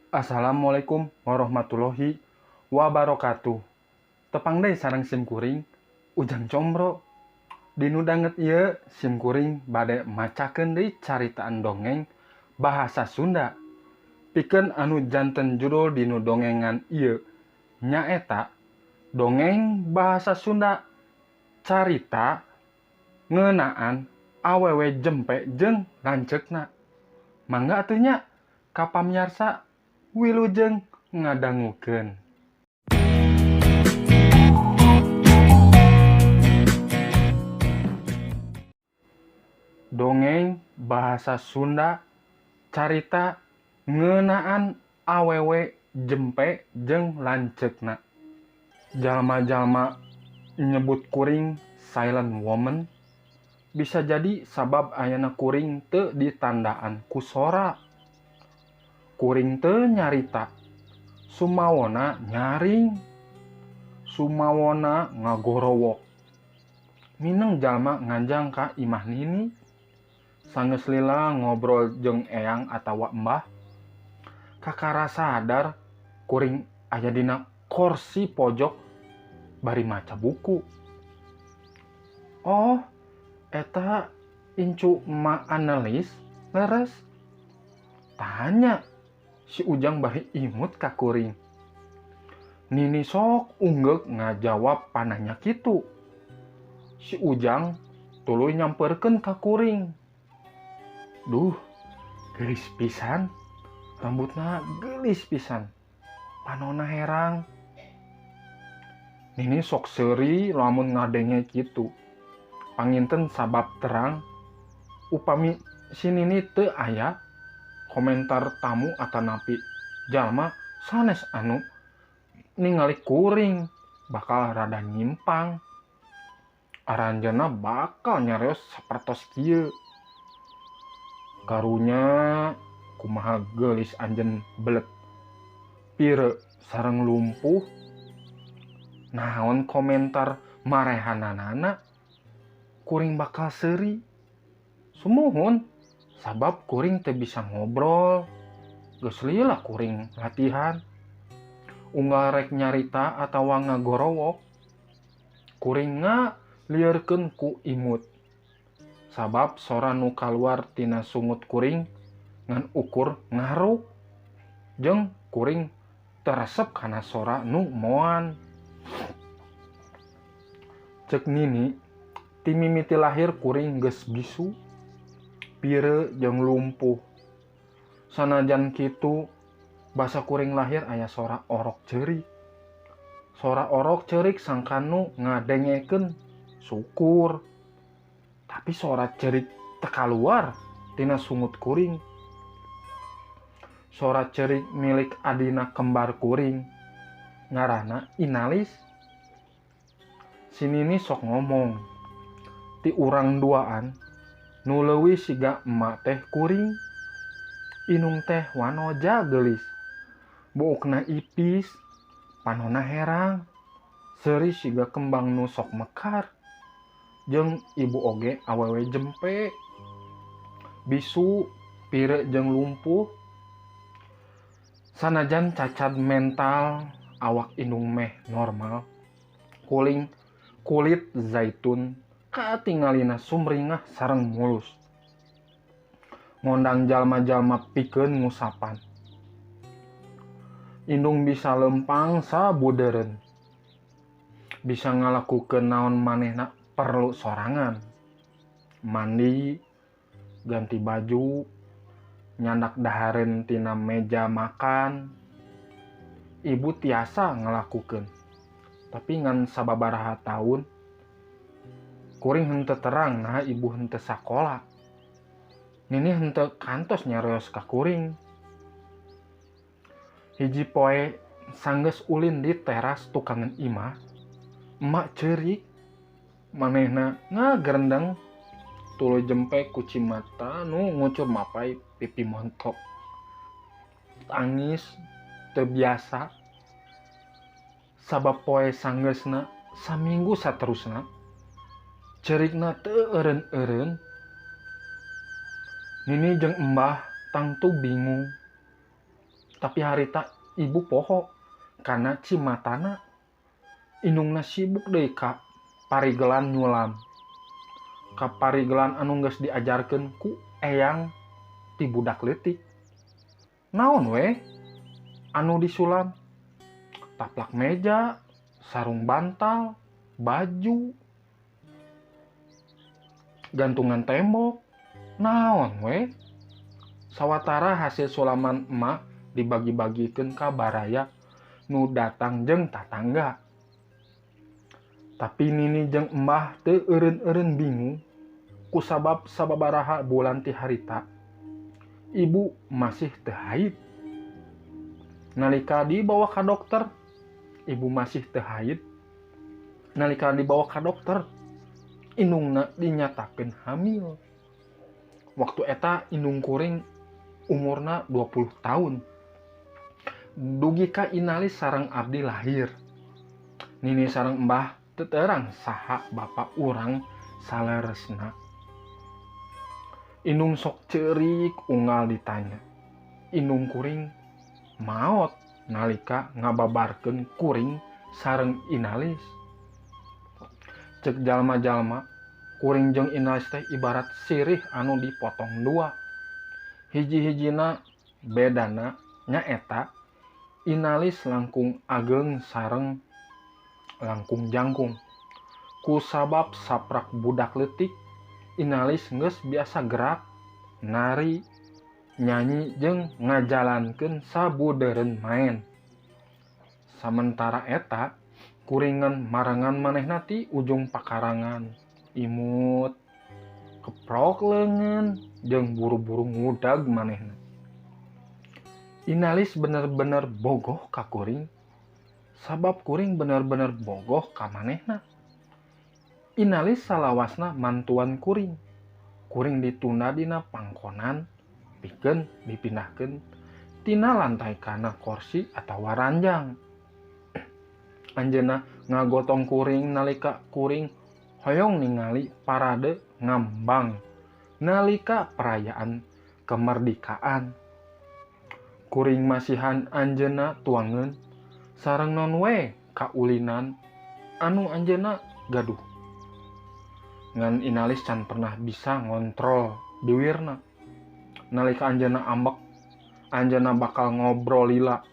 Assalamualaikum warahmatullahi wabarakatuh. Tepang deui sareng sim kuring, Ujang Combro. Dinu danget ieu sim kuring bade macakeun deui caritaan dongeng bahasa Sunda. Pikeun anu janten judul dinu dongengan ieu nyaeta dongeng bahasa Sunda carita ngeunaan awewe jempe jeung lanceukna. Mangga atuh nya ka pamiarsa wilujeng ngadangukeun. Dongeng bahasa Sunda carita ngeunaan awewe jempe jeung lanceukna. Jalma-jalma nyebut kuring silent woman bisa jadi sabab ayana kuring teu ditandaan ku sora. Kuring teu nyarita, sumawona nyaring, sumawona ngagorowok. Mineng jalma nganjang ka imah nini, sanggeus lila ngobrol jeung eyang atawa embah, kakara sadar kuring aya dina kursi pojok bari maca buku. Oh, eta incu ma analis leres? Tanya si Ujang bari imut ka kuring. Nini sok unggek ngajawab panahnya kitu. Si Ujang tuluy nyamperkeun ka kuring. Duh, geulis pisan. Rambutna geulis pisan. Panonna herang. Nini sok seuri lamun ngadenge kitu. Panginten sabab terang, upami si Nini teu aya, komentar tamu atanapi jalma sanes anu ningali kuring bakal rada nyimpang. Aranjeunna bakal nyareos sapertos kieu. Karunya kumaha geulis anjeun belet pire sareng lumpuh. Naon komentar marehanana kuring bakal seuri. Sumuhun sabab kuring teu bisa ngobrol. Geus lila kuring latihan. Unggal rek nyarita atawa ngagorowok, kuring lieureun ku imut. Sabab sora nu kaluar tina sungut kuring ngan ukur ngaruk. Jeung kuring teresep kana sora nu moan. Ceuk Nini, ti mimiti lahir kuring geus bisu, pire jeung lumpuh. Sanajan kitu, basa kuring lahir aya sora orok ceurik. Sora orok ceurik sangkanu ngadengekeun syukur. Tapi sora ceurik teu kaluar tina sungut kuring. Sora ceurik milik adina kembar kuring, ngaranna Inalis. Si Nini sok ngomong, ti urang duaan nu leuwih siga emak teh kuring. Inung teh wanoja geulis, buukna ipis, panonna herang, seuri siga kembang nu sok mekar. Jeung ibu oge awewe jempe, bisu, pire jeung lumpuh. Sanajan cacat mental awak indung meh normal, kulit zaitun katingalina sumringah sareng mulus. Ngondang jalma-jalma pikeun ngusapan. Indung bisa lempang sabudeureun. Bisa ngalakukeun naon manehna perlu sorangan. Mandi, ganti baju, nyandak dahareun tina meja makan. Ibu tiasa ngalakukeun. Tapi ngan sababaraha taun, kuring henteu terang nah ibu henteu sakola. Nini henteu kantos nyareos ka kuring. Hiji poe sanggeus ulin di teras tukangan imah, emak ceurik, manehna ngagerendeng tuluy jempe ku cimata nu ngucur mapai pipi montok. Tangis teu biasa. Sabab poe sanggeusna saminggu saterusna, ceurikna teu eureun-eureun. Nini jeung embah tangtu bingung. Tapi harita ibu poho karena cimatana inungna sibuk deui ka parigelan nyulam. Ka parigelan anu geus diajarkeun ku eyang ti budak leutik. Naon we anu disulam? Taplak meja, sarung bantal, baju, gantungan tembok. Naon we? Sawatara hasil sulaman emak dibagi-bagikeun ka baraya nu datang jeung tatangga. Tapi nini jeung embah teu eureun-eureun bingung kusabab sababaraha bulan ti harita ibu masih teu haid. Nalika dibawa ka dokter, ibu masih teu haid. Nalika dibawa ka dokter, indungna dinyatakeun hamil. Waktu eta indung kuring umurna 20 tahun. Dugi ka inalis sareng abdi lahir. Nini sareng embah teu terang saha bapa urang saleresna. Indung sok ceurik unggal ditanya. Indung kuring maot nalika ngababarkeun kuring sareng inalis. Cek jalma-jalma, kuring jeung inalis teh ibarat sirih anu dipotong dua. Hiji-hijina bedana nyaeta inalis langkung ageng sareng langkung jangkung. Kusabab saprak budak leutik, inalis geus biasa gerak, nari, nyanyi jeung ngajalankeun sabudeureun maen. Samentara eta kuringan marangan manehna ti ujung pakarangan, imut, keprok leungeun jeung buru-buru ngudag manehna. Inalis bener-bener bogoh ka kuring, sabab kuring bener-bener bogoh ka manehna. Inalis salawasna mantuan kuring. Kuring ditunda dina pangkonan, pikeun dipindahkeun tina lantai kana kursi atawa ranjang. Anjeunna ngagotong kuring nalika kuring hoyong ningali parade ngambang nalika perayaan kemerdekaan. Kuring masihan anjeunna tuangeun sareng non we kaulinan anu anjeunna gaduh. Ngan inalis can pernah bisa ngontrol diwirna. Nalika anjeunna ambek, anjeunna bakal ngobrol lila,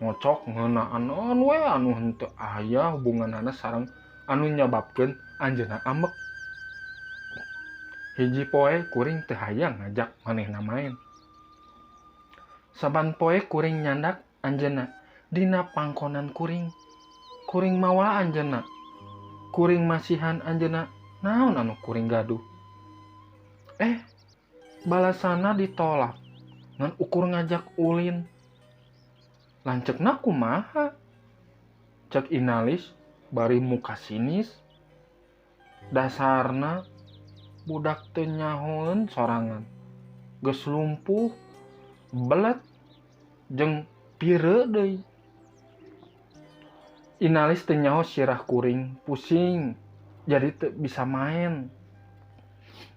ngocok ngeunaan we anu henteu aya hubunganana sareng anu nyababkeun anjeunna ambek. Hiji poe kuring teu hayang ngajak manehna main. Saban poe kuring nyandak anjeunna dina pangkonan kuring. Kuring mawa anjeunna. Kuring masihan anjeunna naon anu kuring gaduh. Balasana ditolak ngan ukur ngajak ulin. Lanceukna kumaha? Cek inalis bari muka sinis. Dasarna budak teu nyahoeun sorangan. Geus lumpuh, belet, jeung pireu deui. Inalis teu nyaho sirah kuring pusing, jadi teu bisa main.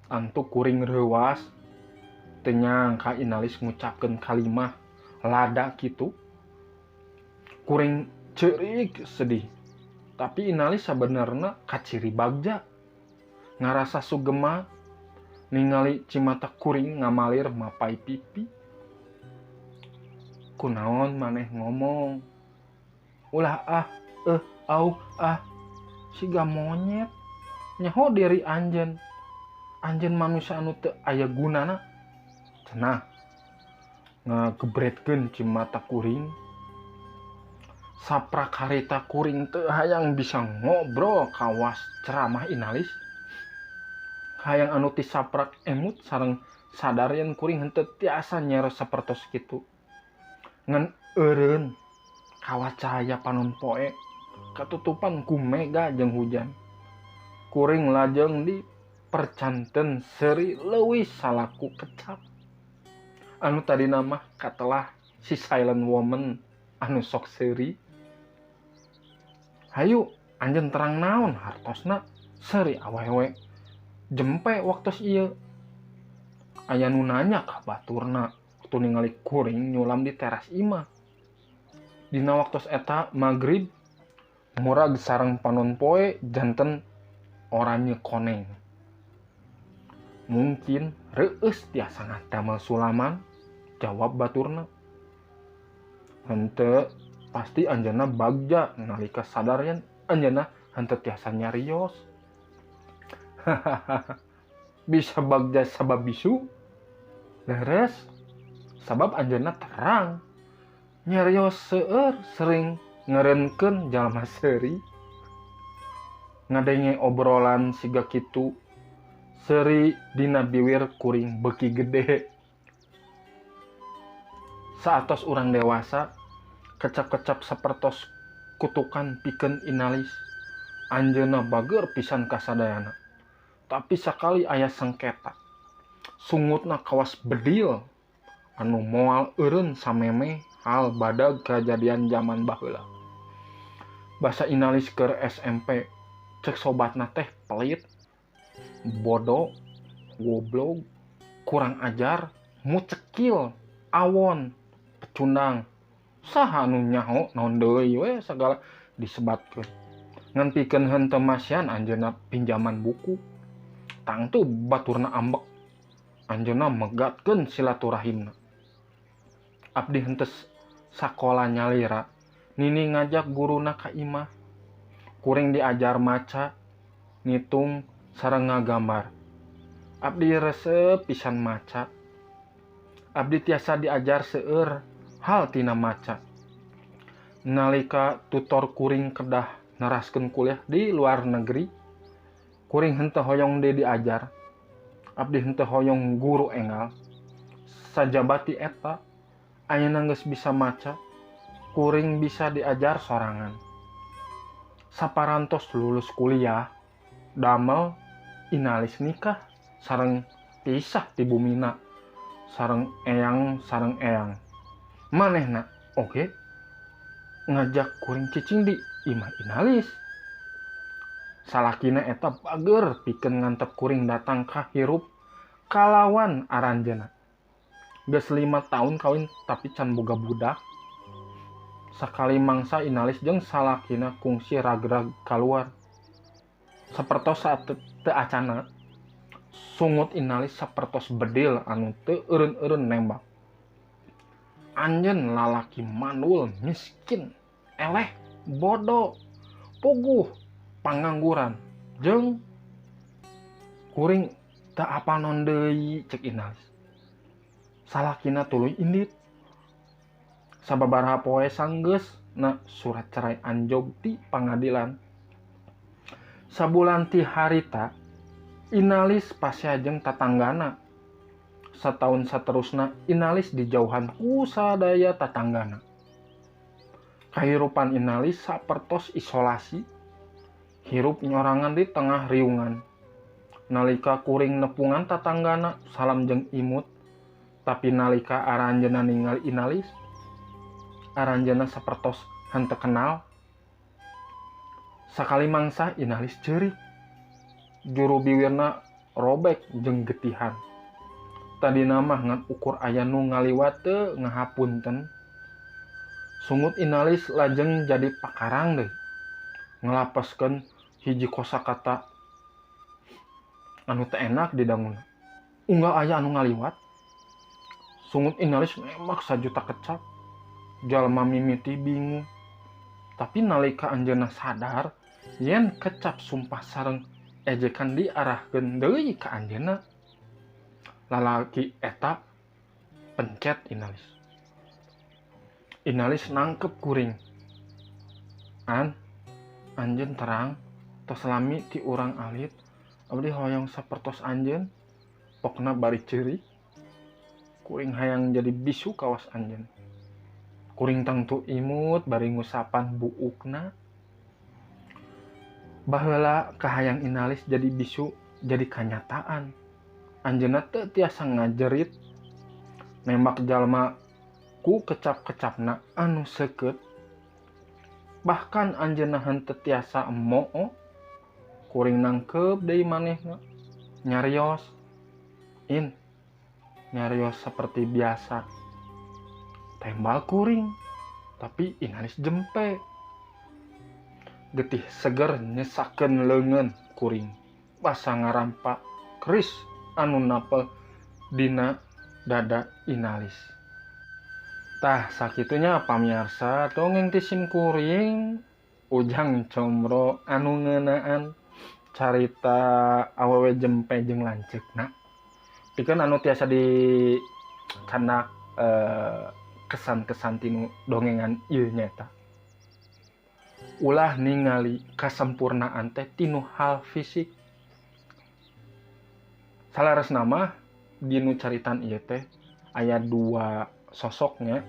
Antuk kuring reuwas, teu nyangka inalis ngucapkeun kalimah lada kitu. Kuring ceurik sedih, tapi inalis sabenerna kaciri bagja. Ngarasa sugema ningali cimata kuring ngamalir mapai pipi. Kunaon maneh ngomong? Ulah siga monyet. Nyaho diri anjeun. Anjeun manusia anu teu aya gunana. Cenah ngagebretkeun cimata kuring. Saprak harita kuring teu hayang bisa ngobrol kawas ceramah inalis. Hayang anu ti saprak emut sareng sadar yen kuring henteu tiasa nyeros sapertos kitu. Ngan eureun kawat cahaya panon poe katutupan ku mega jeung hujan. Kuring lajeng dipercanten seri leuwih salaku kecap. Anu tadina mah katelah si silent woman anu sok seuri. Hayu anjeun terang naon hartosna seuri awewe. Jempe waktos ieu. Aya nu nanya ka baturna, waktu ningali kuring nyulam di teras imah. Dina waktos eta maghrib murag sareng panon poe janten oranye koneng. Mungkin reueus tiasa ngadamel sulaman, jawab baturna. Henteu, pasti anjeunna bagja nalika sadar yen anjeunna henteu tiasa nyarios. Bisa bagja sabab bisu? Leres, sabab anjeunna terang. Nyarios seueur sering ngerenkeun jalma seuri. Ngadenge obrolan siga kitu, seuri dina biwir kuring beuki gede. Saatos urang dewasa, kecap-kecap sapertos kutukan pikeun inalis. Anjeunna bager pisan kasadayana. Tapi sakali aya sengketa, sungutna kawas bedil anu moal eureun sameme hal badag kajadian zaman baheula. Basa inalis keur SMP, cek sobatna teh pelit, bodoh, goblok, kurang ajar, mucekil, awon, pecundang. Saha anu nyaho naon deui we sagala disebatkeun. Ngan pikeun henteu masian anjeunna pinjaman buku. Tangtu baturna ambek. Anjeunna megatkeun silaturahimna. Abdi henteu sakola nyalira, nini ngajak guruna ka imah. Kuring diajar maca, ngitung, sareng ngagambar. Abdi resep pisan maca. Abdi tiasa diajar seueur hal tina maca. Nalika tutor kuring kedah neraskeun kuliah di luar negeri, kuring henteu hoyong deui diajar. Abdi henteu hoyong guru enggal. Sajabati eta, ayeuna geus bisa maca, kuring bisa diajar sorangan. Saparantos lulus kuliah, damel inalis nikah sareng pisah ti bumina, sareng eyang. Manehna oge ngajak kuring cicing di imah inalis. Salakina eta bager pikeun ngantep kuring datang ka hirup kalawan aranjeunna. Geus 5 tahun kawin tapi can boga budak. Sakali mangsa inalis jeung salakina kungsi ragrag kaluar. Sapertos saat teu acana, sungut inalis sapertos bedil anu teu eureun-eureun nembak. Anjeun lalaki mandul, miskin, eleh, bodoh, puguh, pangangguran, jeung kuring teu apal naon deui cek inalis. Salakina tuluy indit. Sababaraha poe sanggeus na surat cerai anjog ti pangadilan. Sabulan ti harita, inalis pasiajeng tatanggana. Sataun saterusna inalis dijauhan ku sadaya tatanggana. Kahirupan inalis sapertos isolasi. Hirup nyorangan di tengah riungan. Nalika kuring nepungan tatanggana salam jeung imut. Tapi nalika aranjeunna ningali inalis, aranjeunna sapertos henteu kenal. Sakali mangsa inalis ceurik. Juru biwirna robek jeung getihan. Tadina mah ngan ukur aya nu ngaliwat teu ngahapunten. Sungut inalis lajeng jadi pakarang deui. Ngelapaskeun hiji kosakata anu teu enak di danguna. Unggal aya anu ngaliwat. Sungut inalis nembak sajuta kecap. Jalma mimiti bingung. Tapi nalika anjeunna sadar yen kecap sumpah sareng ejekan diarahkeun deui ka anjeunna, lalaki eta pencet inalis. Inalis nangkep kuring. Anjeun terang, tos lami ti urang alit, abdi hoyong sapertos anjeun, pokna bari ceurik. Kuring hayang jadi bisu kawas anjeun. Kuring tangtu imut bari ngusapan buukna. Baheula kahayang inalis jadi bisu jadi kanyataan. Anjeunna teu tiasa ngajerit. Nembak jalma ku kecap-kecapna anu seukeut. Bahkan anjeunna henteu tiasa moo. Kuring nangkep deui manehna. Nyarios. Nyarios seperti biasa. tembal kuring tapi inalis jempe getih seger nyesakeun leungeun kuring basa ngarampa keris anu napel dina dada inalis. Tah sakitunya pamirsa dongeng ti sim kuring ujang combro anu ngeunaan carita awewe jempe jeung lanceukna pikeun anu tiasa di candak kesan-kesan tinu dongengan ieu nyata ulah ningali kasempurnaan teh tinu hal fisik. Salaresna mah dinu caritan ieu teh aya dua sosoknya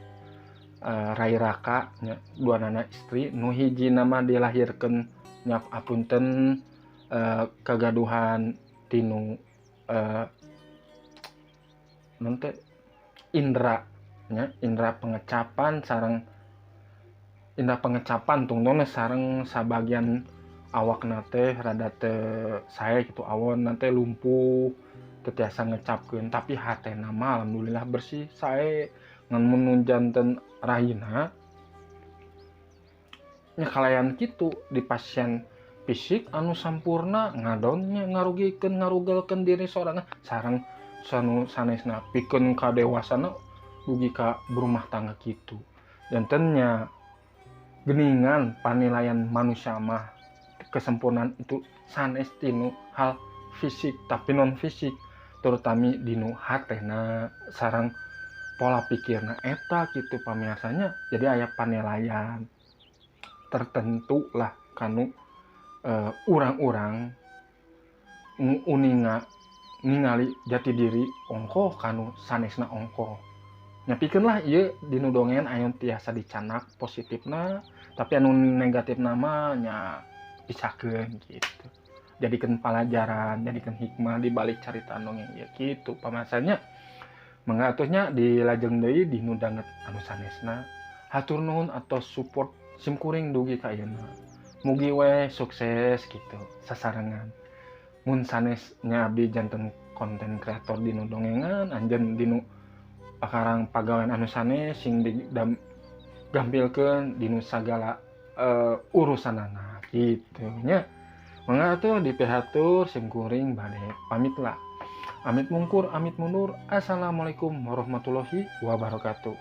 Rai Raka nya duanana istri nu hijina mah dilahirkeun nya apunten kagaduhan tinu non teh indra nya indra pengecapan sareng indra pengecapan tungtungna sareng sabagian awakna teh rada teu sae kitu awonna teh lumpuh teu tiasa ngecapkeun tapi hatena mah alhamdulillah bersih sae ngan mun janten rahina nya kalayan kitu di pasien fisik anu sampurna ngadonnya ngarugelkeun diri sorangan sareng sanu sanesna pikeun ka dewasana dugi ka berumah tangga kitu. Jantennya geningan panilaian manusia mah kesempurnaan itu sanes tinu hal fisik tapi non fisik terutama dinu hatena sareng pola pikirna eta kitu pamirsanya. Jadi aya panilaian tertentu lah kanu urang-urang uninga ningali jati diri ongkoh kanu sanesna ongkoh. Nyapikeun lah ieu dinu dongen aya tiasa dicanak positifna tapi anu negatifna mah nya pisahkeun gitu. Jadikeun pelajaran, jadikeun hikmah di balik carita dongeng ieu kitu pamarsanya. Mangga atuh nya dilajeng deui dinu danget anu sanesna. Hatur nuhun atos support sim kuring dugi ka ayeuna. Mugi we sukses gitu sasarengan. Mun sanesnya abdi janten konten kreator dinu dongengan anjeun dinu pakarang pagawean anu sanes sing digampilkeun dinu sagala urusanana kitu nya. Mangga atuh dipihatur sim kuring bade pamit lah. Amit mungkur, amit mundur. Assalamualaikum warahmatullahi wabarakatuh.